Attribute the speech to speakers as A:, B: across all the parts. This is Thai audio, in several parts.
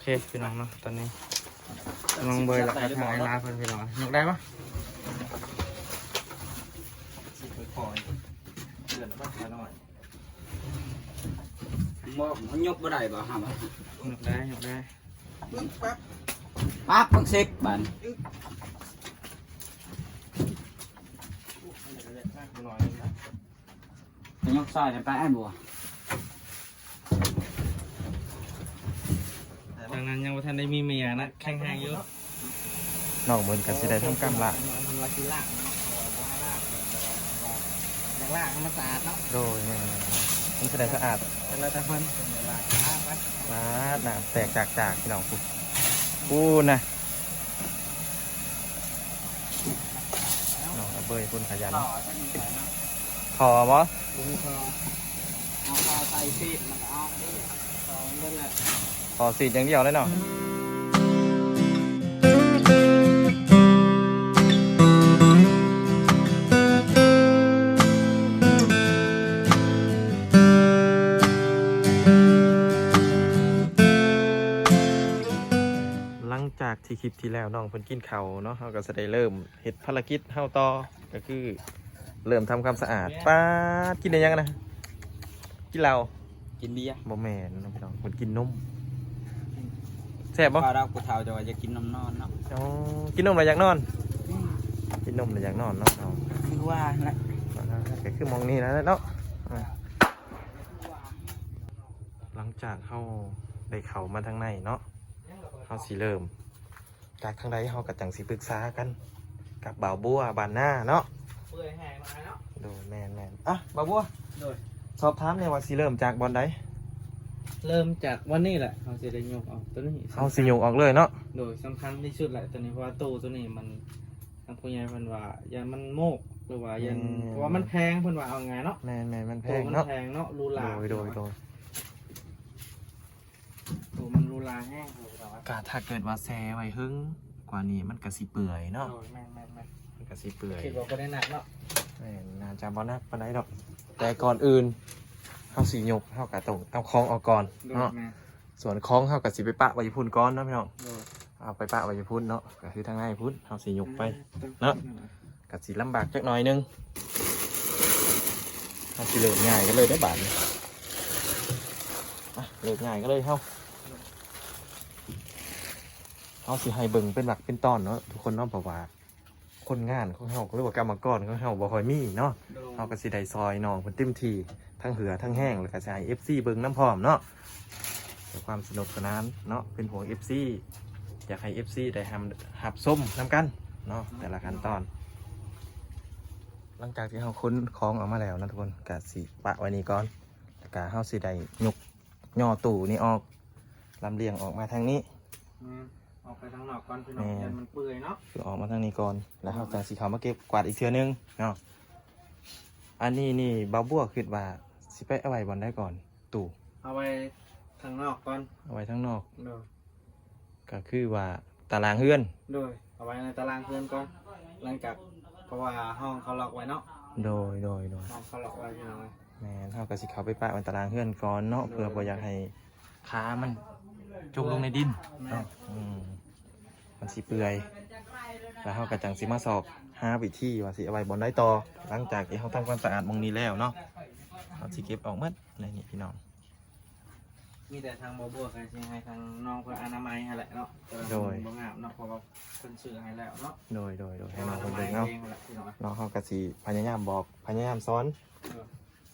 A: เคพี่น้องเนาะตอนนี้น้องเบย์หลักฐานลาเพื่อนพี่น้องยกได้ปะสิไปคอยเดือนละบ้างหน่อย
B: มันยกบ่ได้บ่ฮะ
A: ยกได้
B: ปั๊บเพิ่งสิบบันยกซอยกันไปไอ้บัว
A: ดังนั้นยังว่าท่านได้มีเมียนะแข่งแหงอยู่
C: น้องเหมือนกันสิได้ทำกรรมละ
B: ล่างมันสะอาดเนาะ
C: โดยมันสิได้สะอาด
A: เป็นไรแต่เพิ่น
C: มาหนาแตกจากพี่น้องพูดนะน้องเบยคุณขยันขอบ่
B: เอาคอใส่ฟีดมันเอาต่อเมื่อไร
C: ขอสีอย่างเดียวเลยเนาะหลังจากที่คลิปที่แล้วน้องเพิ่นกินข้าวเนาะเราก็จะได้เริ่มเฮ็ดภารกิจเฮาต่อก็คือเริ่มทำความสะอาดป้าดกินได้ยังนะกินเหล้า
B: กินเบียร์
C: บ่แม่นพี่น้องคนกินนมแซ่บบ่
B: พอเรากูเท่าจะว่าจะกินนมนอนเนาะ
C: อ๋อกินนมแล้วอยากนอนกินนมแล้วอยากนอนเนาะ
B: คือว่าแหละ
C: ก็คือมองนี่แล้วเนาะหลังจากเฮาได้เข้ามาทางในเนาะเฮาสิเริ่มจากทางใดเฮาก็จังสิปรึกษากันกับบ่าวบัวบ้านหน้าเนาะ
A: เปื่อยแห้งมาเนาะ
C: โดยแม่นอ่ะบ่าวบัว
A: โดย
C: สอบถามเนี่ยว่าสิเริ่มจากบอลใด
A: เริ่มจากวันนี้แหละเขาจะได้ยกออกตัวนี้
C: เอาสิยกออกเลยเนาะ
A: โดยสำคัญที่สุดแหละตัวนี้เพราะว่าตู้ตัวนี้มันทางผู้ใหญ่เพิ่นว่าอย่ามันโมกหรือว่ายันเพราะว่ามันแพงเพิ่นว่าเอาไงเนาะ
C: แม่นมันแพง
A: เนาะแพงเนาะรูลา
C: โดย
A: ตู้มันรูลาแห้ง
C: กะถ้าเกิดว่าแซ่ไว้หึงกว่านี้มันก็สิเปื่อยเนาะ
A: แม่
C: มันก็สิเปื่อย
A: คิดว่าบ่ได้หนักเนาะ
C: แม่นน่าจะบ่นักปานใดดอกแต่ก่อนอื่นเฮาสิยกเฮาก็ต้องเอาของออกก่อนเนาะส่วนของเฮาก็สิไปปะไว้พุ่นก่อนเนาะพี่น้องเอาไปปะไว้พุ่นเนาะก็คือทางในพุ่นเฮาสิยกไปเนาะก็สิลำบากจักหน่อยนึงเฮาสิเริ่มง่ายก็เลยได้บาดนี้เริ่มง่ายก็เลยเฮาสิให้เบิ่งเป็นหลักเป็นตอนเนาะทุกคนเนาะเพราะว่าคนงานของเฮาหรือว่ากรรมกรของเฮาบ่ค่อยมีเนาะเฮาก็สิได้ซอยน้องเพิ่นเต็มที่ทั้งเหือทั้งแห้งแล้วก็สิให้ FC เบิ่งน้ำพร้อมเนาะเพื่อความสนุกสนานเนาะเป็นห่วง FC อยากให้ FC ได้หับส้มนำกันเนาะแต่ละขั้นตอนหลังจากที่เฮาค้นของออกมาแล้วนะทุกคนก็สิปะไว้นี่ก่อนแล้วก็เฮาสิได้ยกย่อตู้นี่ออกลำเลียงออกมาทางนี้
A: ออกไปทางนอกก่อนพี่น้องยันมันเปื่อยเนาะ
C: คือออกมาทางนี้ก่อนแล้วเราจะสีขาวมาเก็บกวาดอีกเทื่อนึงเนาะอันนี้นี่บ่าวบัวคิดว่าสิไปเอาไว้บอลได้ก่อนตู่
A: เอาไว้ทางนอกก่อน
C: เอาไว้ทางนอก
A: โดย
C: ก็คือว่าตารางเฮือน
A: โดยเอาไว้ในตารางเฮือนก่อนหลังจากเพราะว่าห้องเขาล็อกไว้เนาะ
C: โดย
A: ห้องเขาล็อกไว้พี่น้อง
C: แม่เท่ากับสิเขาไปปะไว้ตารางเฮือนก่อนเนาะเพื่อบ่อยากให้ขามันจุกลงในดินเนาะมันสิเปื่อยแล้วเขากระจังสิมาสอบหาวิธีว่าสิเอาไว้บนได้ต่อหลังจากที่เขาทำความสะอาดมองนี้แล้วเนาะเขาสิเก็บออกหมดอะไรนี่พี่น้อง
A: มีแต่ทางบัวกันใช่ไหมทางน้องเพื่ออนามัยให้แหละเนาะ
C: โดย
A: บ่งามเนาะเพราะว่าคนซื้อให้แล้วเนาะ
C: โดยให้น้องคนเดินเนาะน้องเขากระสีพยายามบอกพยายามซ้อน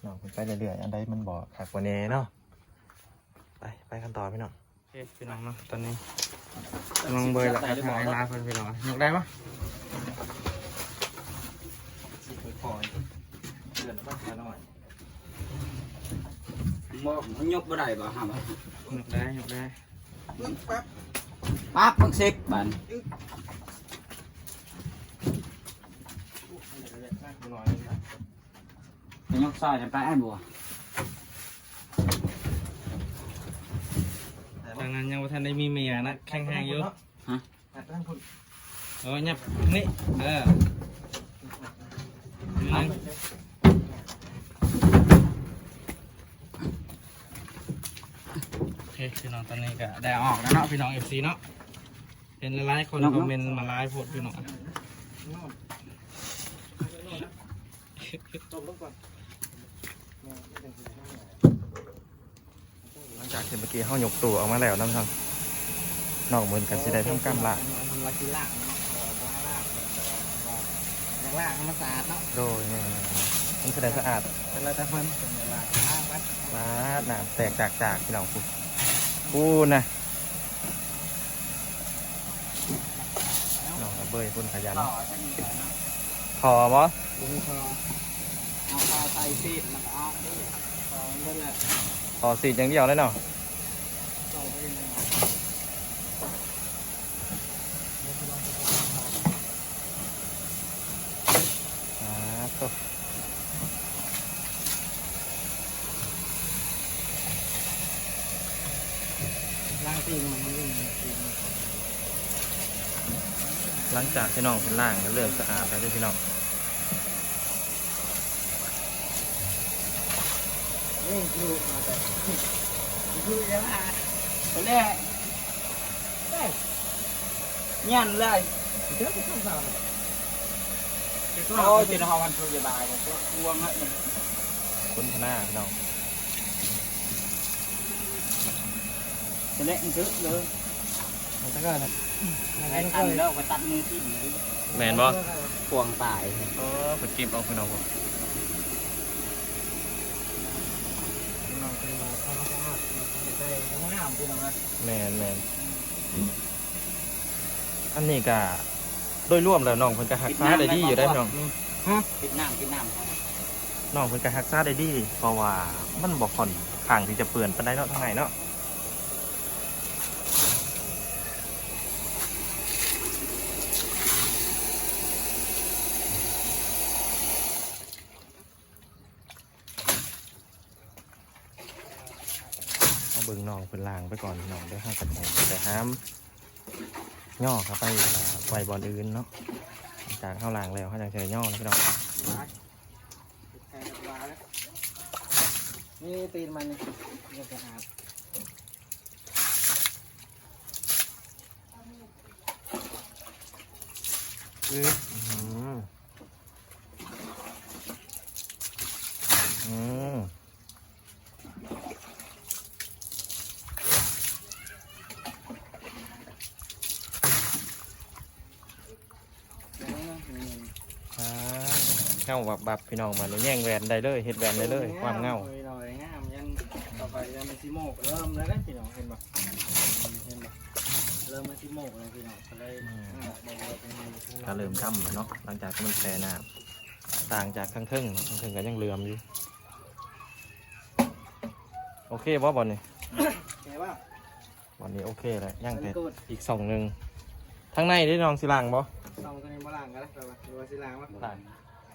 C: น้องคนไปเรื่อยๆอันใดมันบอกขาดกว่านี้เนาะไปขั้นตอนพี่น้องพี่น้องเนาะตอนนี้น้องเบย์หลักฐานลาเพื่อนพี่น้องยกได้ปะ
A: สิไปคอยเดือนละบ้างหน่อย
B: มันยกบ่ได้บ่ฮะ
A: ยกได้
B: ปั๊บเพิ่งสิบบันยกซอยกันไปไอ้บัว
A: ดังนั้นยังว่าท่านได้มีเมียนะแข่งแหงอยู่
B: ฮะ
A: ยับนี่ เคพี่น้องตอนนี้ก็ได้ออกแล้วเนาะพี่น้อง FC เนาะเห็นหลายๆคนคอมเมนต์มาไลฟ์โพสต์พี่น้อง
C: หลังจากที่เมื่อกี้เฮายกตู้ออกมาแล้วน้ำทางนอกเหมือนกันสิได้ทำกำละ
B: มันว่าที่ล่างล่างมันสะอาดเนาะ
C: โดยมันสิได้สะอาด
B: แต่ละแต่เพิ่นเป็นเวลาล่างไว้
C: มาหนาแตกจากพี่น้องพูดพูดนะน้องเบยพุ่นขยัน
B: ต่อจะมีอะไรเนาะ
C: พอบ่
B: ลุงพอเอาข้าวใส่ฟีดมันเอาดิพอมันเลย
C: พอสีอย่างเดียวเลยเนาะ
B: ต่อไปเลย
C: ตัว
B: ล่างตีนมันวิ่งตีน
C: หลังจากที่น้องเป็นล่างก็เริ่มสะอาดแล้วเด้อพี่น้อง
B: นี่คือมาแต่คือยังไงคนแรกได้ยันเลยเดี๋ยวไปทำสาวโอ้ยเป็นหอวันพยาบาลก็ทวงอ่ะ
C: คุ้นขนาดพี่น้อง
B: จะเล่นซื้อเลย
A: มันก็นะ
B: ไอ้ตันแล้วไปตัดมือที่
C: แมนบ่
B: พวงตาย
C: เปิดเก็บเอาพี่น้องบ่
B: เราเป็นเราทำสะอาดได้งามพี่น้องนะ
C: แมนอันนี้ก็โดยรวมแล้วน้องเพิ่นก็ฮักษาได้ดีอยู่ได้อพี่น้อง
B: ปิดน้ำ
C: น้องเพิ่นก็ฮักษาได้ดีเพราะว่ามันบ่ค่อนข้างที่จะเปื้อนปานใดเนาะทางไหนเนาะเอาเบิ่งน้องเพิ่นล้างไปก่อนน้องเดี๋ยวห้ากันแต่ห้ามย่อเข้าไปไว้บ่อนอื่นเนาะจากเข้าล้างแล้วเขาจังสิได้ย่อนะพี่น้อง
B: นี่ตีนมันนี่จะหา
C: อืม เงาบับพี่น้องมาเลยแย่งแหวนได้เลยเฮ็ดแหวนได้เลยความเงา
B: หน่อยงามยันต่อไปยันมันซิโมกเริ่มแล้วนะพี่น้องเห็นปะเริ่มมันซิโมกเลยพี่น้องก็เลย
C: ก็เริ่มค่ำแล้วเนาะหลังจากที่มันแช่น้ำต่างจากข้างทึ่งก็ยังเหลื่อมอยู่โอเคบ่บอลนี่
B: เห็นป่ะ
C: บอลนี้โอเคเลยย่างแต่อีก2 นึงทั้งในได้น้องสิล่างบ่
B: สองตัวนี้มาล่างกันแล้วแต่ว่าดูว่าสิล่างวะ
C: ล่าง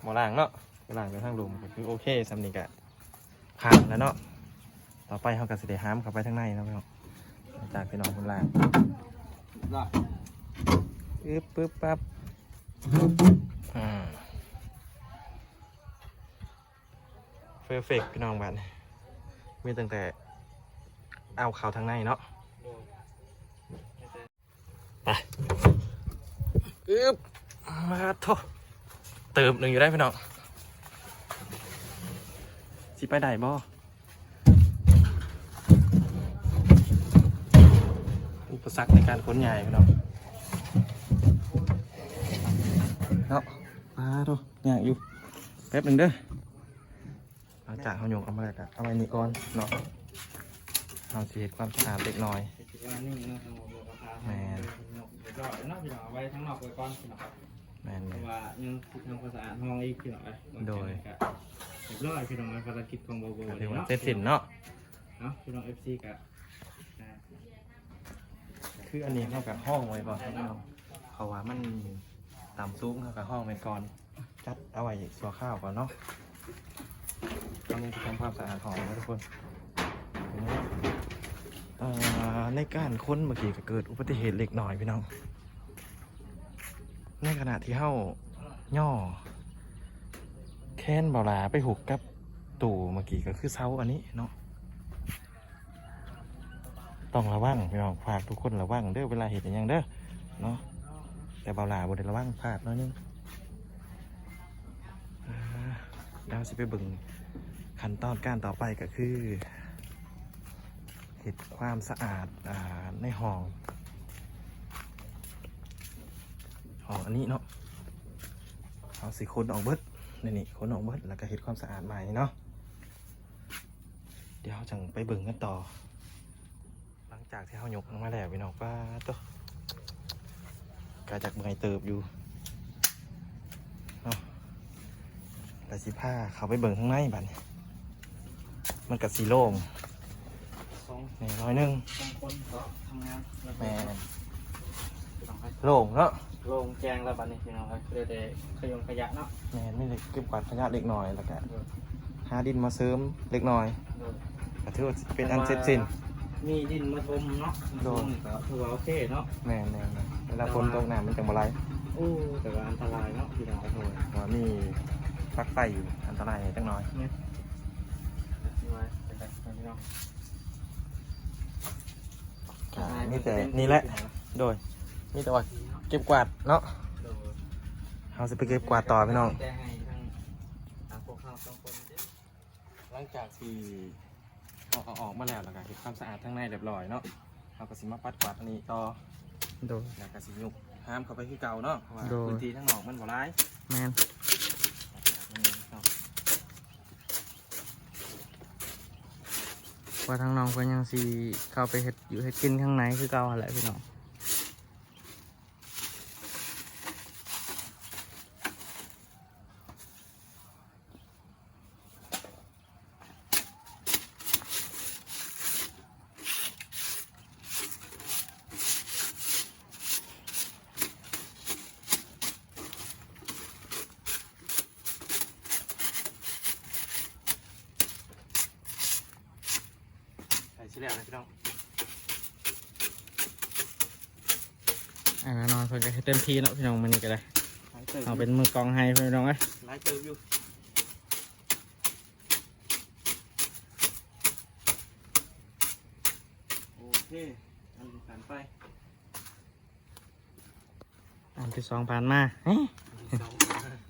C: บ่ล่างเนาะล่างไปทางลุมก็คือโอเคสำนี้ก็ผ่านแล้วเนาะต่อไปเขาก็สิได้ห้ามเข้าไปทางในนะพี่น้องหลังจากพี่น้องคนล่าง
B: รอด
C: ปึ๊บปั๊บเฟอร์เฟกพี่น้องบ้านมีตั้งแต่เอาเข่าทางในเนาะไปมาโถเติมหนึ่งอยู่ได้พี่น้องสิไปได้บ่อุปสรรคในการขนย้ายพี่น้องเนาะมาโถย่างอยู่แป๊บหนึ่งเด้อหลังจากเขาโยกเอามาแล้วก็เอาไว้นี่ก่อนเนาะเอาสิเฮ็ดความสะอาดเล็กน้อย
B: ว่านี่นะทางหัวกระทะเดี๋ยวก็นอกพี่น้องไว้ทั้งนอกไว้ก่อนพี่น้อง
C: แมน
B: เพราะว่ายังทำความสะอาดห้องอีกพี่น้องโดยเรียบร้อยพี่น้องภารกิจของโบโบ
C: ถือว่าเสร็จสิ้นเนาะ
B: เนาะพี่น้อง FC กับ
C: คืออันนี้เท่ากับห้องไว้ก่อนเพราะว่ามันต่ำสูงเท่ากับห้องไว้ก่อนจัดเอาไว้สัวข้าวก่อนเนาะตอนนี้ทำความสะอาดห้องนะทุกคนในการค้นเมื่อกี้ก็เกิดอุบัติเหตุเล็กน้อยพี่น้องในขณะที่เฮ้าย่อแค้นเบาหลาไปหุกกับตู่เมื่อกี้ก็คือเสาอันนี้เนาะ ต้องระวังพี่น้องฝากทุกคนระวังเด้อเวลาเห็นอย่างเด้อเนาะแต่เบาหลาบ่ได้ระวังพลาดน้อยนึงเดี๋ยวสิไปเบิ่งขั้นตอนการต่อไปก็คือเฮ็ดความสะอาดในห้องอันนี้เนาะเอาสิคนออกเบิดนี่คนออกเบิดแล้วก็เฮ็ดความสะอาดใหม่เนาะเดี๋ยวจังไปเบิ่งกันต่อหลังจากที่เขายกลงมาแล้วพี่น้องป้าตัวกาจากเมื่อยเติบอยู่เนาะแล้วสิผ้าเขาไปเบิ่งข้างในบัดนี้มันกับสีโล่ง นี่น้อยนึง
A: 2 คนก็ทำงาน
C: แม่โล่งเนาะ
A: ลงแจงแล้วบัดนี้พี่น้องครับเดี๋ยวแต่ขยะเนาะ
C: แม่ไม่ได้เก็บกวาดขยะเล็กน้อยแล้วก็หาดินมาเสริมเล็กน้อยก็ถือว่าเป็นอันเสร็จสิ้น
A: มีดินมาทมเนาะก็ถือว่าโอเคเนาะ
C: แม่เวลาฝนตกน้ำมันจังบ่ไหล
A: โอ้แต่ว่าอันตรายเนาะพี่น้อง
C: โอ้ยว่ามีปลั๊กไฟอยู่อันตรายจังน้อย
A: นี่ไว้เป็นไรพี่น้อง
C: นี่แต่นี่แหละโดยนี่แต่ว่าเก็บกวาดเนาะเราจะไปเก็บกวาดต่อพี่น้องหลังจากที่เอาออกมาแล้วแล้วก็เก็บความสะอาดทั้งในเรียบร้อยเนาะเราก็สิมาปัดกวาดอันนี้ต่อ
A: โดย
C: แล้วก็สิยุกห้ามเข้าไปคือเก่าเนาะเพราะว่า
A: โดย
C: พื้นที่ทั้งนอกมันบ่ร้าย
A: แมนว่าทางน้องก็ยังสีเข้าไปเฮ็ดอยู่เฮ็ดกินข้างในคือเก่าแหละพี่น้อง
C: ใส่ชิ้นแรกนะพี่น้อง
A: แน่นอนเพิ่นก็ให้เต็มที่เนาะพี่น้องมื้อนี้ก็ได้
C: ไล่เติบ
A: เอาเป็นมือกองให้พี่น้องเอ้ย
C: ไล่เติบอยู่โอเคอันที่ผ่านไป
A: อันที่2ผ่านมาเฮ้ย
C: อันที่สองผ่านมา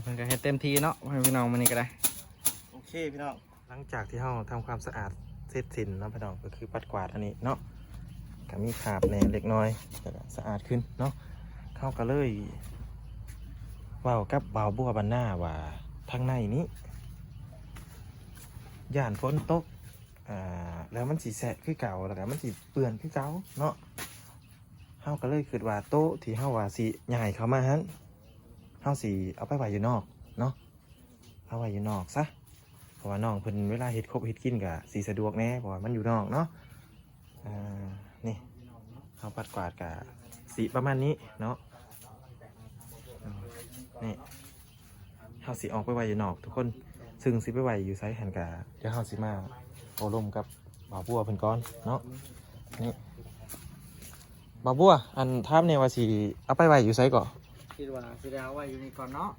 A: เพิ่นก็ให้เต็มที่เนาะให้พี่น้องมื้อนี้ก็ได้
C: โอเคพี่น้องหลังจากที่เราทำความสะอาดเสร็จสิ้นเนาะพี่น้องก็คือปัดกวาดอันนี้เนาะก็มีคราบแหน่เล็กน้อยแต่ก็สะอาดขึ้นเนาะเข้าก็เลยเว้ากับบ่าวบัวบรรณาว่าทางในนี้ย่านฝนตกแล้วมันสีแสะคือเก่าแล้วก็มันสีเปื่อนคือเก่าเนาะเข้าก็เลยคิดว่าโต๊ะที่เข้าว่าสีใหญ่เข้ามาฮันเข้าสีเอาไปไว้อยู่นอกเนาะเอาไว้อยู่นอกซะเพราะว่าน้องเพิ่นเวลาเฮ็ดครบเฮ็ดกินกับสีสะดวกแน่เพราะว่ามันอยู่นอกเนาะนี่เอาปัดกวาดกับสีประมาณนี้เนาะนี่เอาสีออกไปไว้อยู่นอกทุกคนซึ่งสีไปไว้อยู่ไซส์หันกะเดี๋ยวเอาสีมาโอลมกับบ่าวบัวเพิ่นก่อนเนาะนี่บ่าวบัวอันท่ามเนี่ยว่าสีเอาไปไว้อยู่ไซส์ก่อน
A: คิดว่าสิได้เอาไว้อยู่นี่ก่อนเนาะ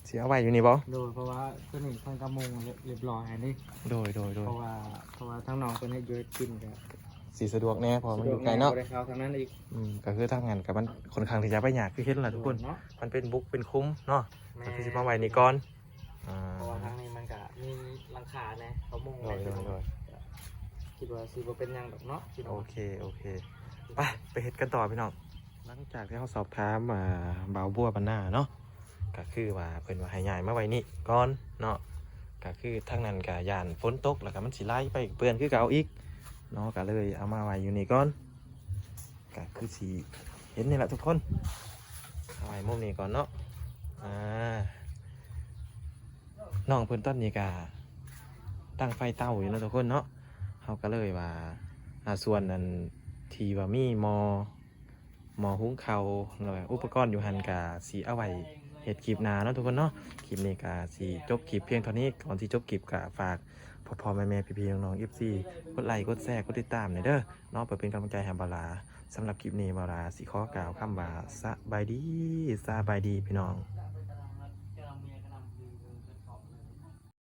C: สีเอาไว้อยู่นี่บ่
A: โดยเพราะว่าตัวนี้เพิ่นก็มุงเรียบร้อยอันนี้
C: โดย
A: เพราะว่าทั้งน้องเพิ่นให้เยอะกินก็
C: สีสะดวกแน่เพอมันอยู่ไกลเนาะ
A: บ่ได้เข้าทางนั้นอีก
C: ก็คือทางงานกับมันค่อนข้างที่จะไปยากคือเห็นแหละทุกคน
A: เนาะ
C: มันเป็นบุ๊กเป็นคุ้มเนาะ
A: แม่
C: ก็คือสิมาไว้นี่ก่อน
A: เพราะว่าทางนี้มันก็มีหลังคาแน่เขามุง
C: โดย
A: คิดว่าสิบ่เป็นหยังดอกเนาะคิด
C: โอ
A: ว่า
C: เคไปเฮ็ดกันต่อพี่น้องหลังจากที่เขาสอบถามบ่าวบัวบรรณาเนาะก็คือว่าเพิ่นว่าให้ย้ายมาไว้นี่ก่อนเนาะก็คือทางนั้นก็ย่านฝนตกแล้วก็มันสิไหลไปเปื้อนคือเก่าอีกเนาะก็เลยเอามาไว้อยู่นี่ก่อน ก็คือสีเห็นนี่แหละทุกคนเอาไว้มุมนี้ก่อนเนาะน้องเพิ่นต้นนี้ก็ตั้งไฟเตาอยู่เนาะทุกคนเนาะเขาก็เลยว่าส่วนนั้นทีว่ามีหมอหุงข้าวแล้วก็อุปกรณ์อยู่หันกะสีเอาไว้เฮ็ดคลิปหน้าเนาะทุกคนเนาะคลิปนี้กะสีจบคลิปเพียงเท่านี้ก่อนที่จบคลิปกะฝากพ่อแม่พี่ๆน้องๆ FC กดไลค์กดแชร์กดติดตามหน่อยเด้อเนาะเพื่อเป็นกำลังใจให้บาลาสำหรับคลิปนี้บาลาสิขอกล่าวคำว่าสบายดีพี่น้อง